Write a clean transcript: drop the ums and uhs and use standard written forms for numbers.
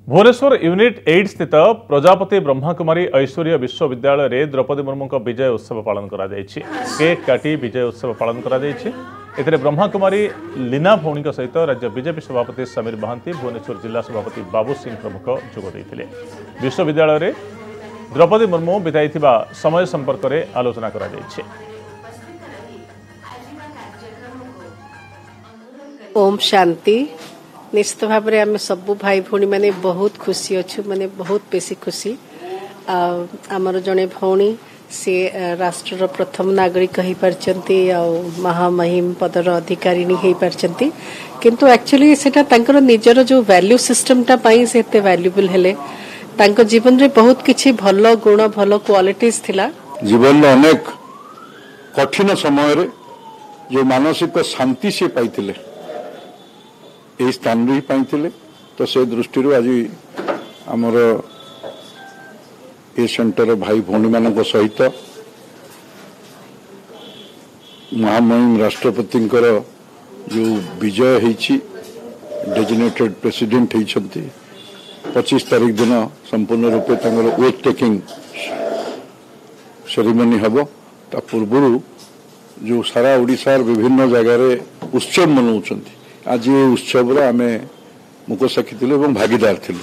Bhubaneswar unit 8 स्थित प्रजापति ब्रह्मकुमारी ऐश्वर्य विश्वविद्यालय रे द्रौपदी मुर्मू विजय उत्सव पालन करा जायछि। केक काटी विजय उत्सव पालन करा जायछि। एथिरे ब्रह्मकुमारी लीना भौणी सहित राज्य बीजेपी सभापति समीर महांती, भुवनेश्वर जिला सभापति बाबू सिंह प्रमुख जोग देइथिले। विश्वविद्यालय रे द्रौपदी मुर्मू बिताई समय संपर्क में आलोचना करा जायछि। ओम शांति। निश्चित भाव में आम सब भाई भौणी मैंने बहुत खुशी अच्छु, माने बहुत बेसी खुशी। आमर जड़े भौणी सी राष्ट्र प्रथम नागरिक हो पारछंती, महामहिम पदर अधिकारिणी हो पारछंती, किंतु एक्चुअली सेटा तांकर निजर जो वैल्यू सिस्टमटा पाई से एते वैल्यूएबल हेले। तांको जीवन रे बहुत किछि भलो गुण भलो क्वालिटीज थिला। जीवन में अनेक कठिन समय रे जो मानसिक शांति से पाइथिले यही स्थान ही पाइथिले। तो से दृष्टि आज आमर ए सेंटर भाई भौणी मान सहित महामहिम राष्ट्रपति जो विजय होती डेजिग्नेटेड प्रेसिडेंट होती 25 तारीख दिन संपूर्ण रूपे वेट टेकिंग सेरेमनी हम। ता पूर्व जो सारा ओडिशार विभिन्न जगार उत्सव मनाउछंती, आज ये उत्सव आमे मुख साखी भागीदार थिलु।